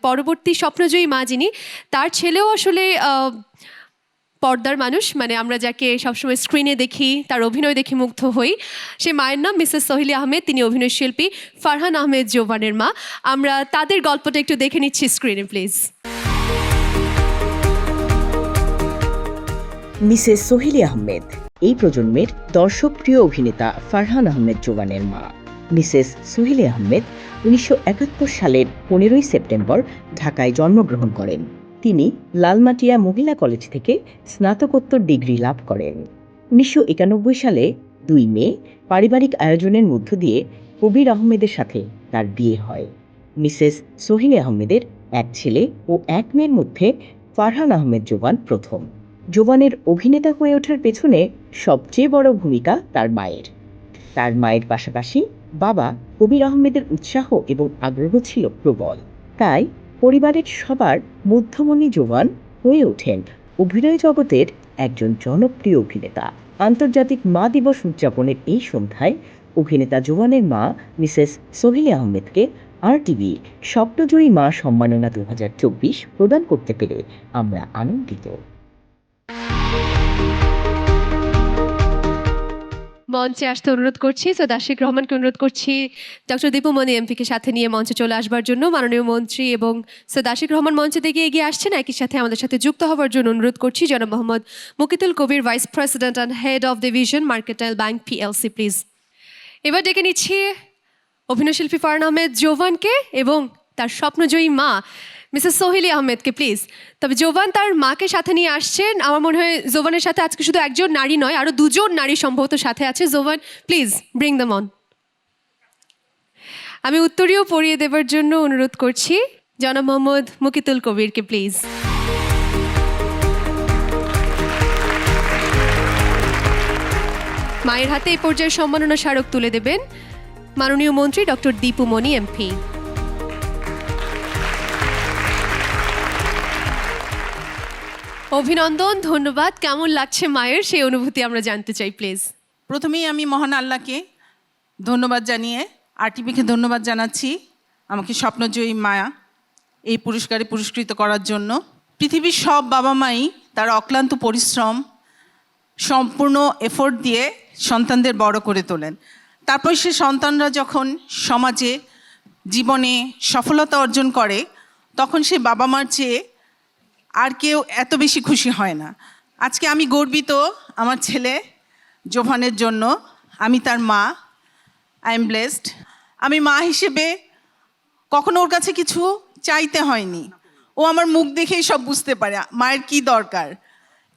পরবর্তী স্বপ্নজয়ী মা যিনি, তার ছেলেও আসলে পর্দার মানুষ, মানে আমরা যাকে সবসময় স্ক্রিনে দেখি, তার অভিনয় দেখে মুগ্ধ হই। সে মায়ের নাম মিসেস সোহেলি আহমেদ, তিনি অভিনয় শিল্পী ফারহান আহমেদ জোবানের মা। আমরা তাদের গল্পটা একটু দেখে নিচ্ছি স্ক্রিনে, প্লিজ। মিসেস সোহেলি আহমেদ এই প্রজন্মের দর্শকপ্রিয় অভিনেতা ফারহান আহমেদ জোবানের মা। মিসেস সোহেলি আহমেদ 1971 সালের 15ই সেপ্টেম্বর ঢাকায় জন্মগ্রহণ করেন। তিনি লালমাটিয়া মহিলা কলেজ থেকে স্নাতকোত্তর ডিগ্রি লাভ করেন। 1991 সালে 2 মে পারিবারিক আয়োজনের মধ্য দিয়ে কবির আহমেদের সাথে তার বিয়ে হয়। মিসেস সোহেলি আহমেদের এক ছেলে ও এক মেয়ের মধ্যে ফারহান আহমেদ জোবান প্রথম। জোবানের অভিনেতা হয়ে ওঠার পেছনে সবচেয়ে বড় ভূমিকা তার মায়ের। তার মায়ের পাশাপাশি বাবা কবির আহমেদের উৎসাহ এবং আগ্রহ ছিল প্রবল। তাই পরিবারের সবার মধ্যমণি জোবান হয়ে ওঠেন অভিনয় জগতের একজন জনপ্রিয় অভিনেতা। আন্তর্জাতিক মা দিবস উদযাপনের এই সন্ধ্যায় অভিনেতা জোবানের মা মিসেস সোহেলি আহমেদকে RTV স্বপ্নজয়ী মা সম্মাননা 2024 প্রদান করতে পেরে আমরা আনন্দিত। মঞ্চে আসতে অনুরোধ করছি, সৈয়দ আশিক রহমানকে অনুরোধ করছি ডক্টর দীপু মনি এমপিকে সাথে নিয়ে মঞ্চে চলে আসবার জন্য। মাননীয় মন্ত্রী এবং সৈয়দ আশিক রহমান মঞ্চে থেকে এগিয়ে আসছেন। একই সাথে আমাদের সাথে যুক্ত হওয়ার জন্য অনুরোধ করছি জনাব Mohammad Mukitul Kabir, vice president and head of division mercantile bank PLC, please. এবার ডেকে নিচ্ছি অভিনয়শিল্পী ফারহান আহমেদ জোবানকে এবং তার স্বপ্নজয়ী মা মিসেস সোহেলি আহমেদকে, প্লিজ। তবে জোবান তার মাকে সাথে নিয়ে আসছেন। আমার মনে হয় জোবানের সাথে আজকে শুধু একজন নারী নয়, আরও 2জন নারী সম্ভবত সাথে আছে। জোবান, প্লিজ ব্রিং দ্যাম অন। আমি উত্তরীয় পড়িয়ে দেবার জন্য অনুরোধ করছি জনাব মোহাম্মদ মুকিতুল কবিরকে, প্লিজ। মায়ের হাতে এই পর্যায়ে সম্মাননা স্মারক তুলে দেবেন মাননীয় মন্ত্রী ডক্টর দীপু মনি MP। অভিনন্দন, ধন্যবাদ। কেমন লাগছে মায়ের সেই অনুভূতি আমরা জানতে চাই, প্লিজ। প্রথমেই আমি মহান আল্লাহকে ধন্যবাদ জানিয়ে RTVকে ধন্যবাদ জানাচ্ছি আমাকে স্বপ্নজয়ী মায়া এই পুরস্কারে পুরস্কৃত করার জন্য। পৃথিবীর সব বাবা মাই তার অক্লান্ত পরিশ্রম, সম্পূর্ণ এফোর্ট দিয়ে সন্তানদের বড় করে তোলেন। তারপর সে সন্তানরা যখন সমাজে জীবনে সফলতা অর্জন করে, তখন সে বাবা মার চেয়ে আর কেউ এত বেশি খুশি হয় না। আজকে আমি গর্বিত আমার ছেলে জোভানের জন্য। আমি তার মা, আই এম ব্লেসড। আমি মা হিসেবে কখনো ওর কাছে কিছু চাইতে হয়নি। ও আমার মুখ দেখেই সব বুঝতে পারে মায়ের কি দরকার।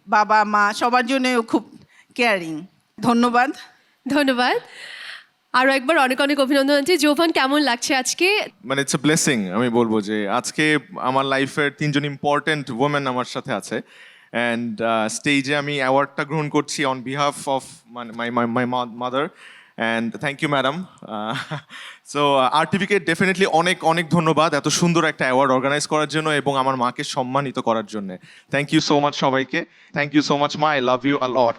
বাবা মা সবার জন্য ও খুব কেয়ারিং। ধন্যবাদ। ধন্যবাদ। আরও একবার অনেক অনেক অভিনন্দন জানাচ্ছি। জোভান, কেমন লাগছে আজকে? মানে ইটস এ ব্লেসিং। আমি বলবো যে আজকে আমার লাইফের 3জন ইম্পর্টেন্ট ওমেন আমার সাথে আছে, অ্যান্ড স্টেজে আমি অ্যাওয়ার্ডটা গ্রহণ করছি on behalf of my mother, and thank you madam. So RTVকে ডেফিনেটলি অনেক অনেক ধন্যবাদ এত সুন্দর একটা অ্যাওয়ার্ড অর্গানাইজ করার জন্য এবং আমার মাকে সম্মানিত করার জন্য। থ্যাংক ইউ সো মাচ সবাইকে। থ্যাংক ইউ সো মাচ মা, I love you a lot.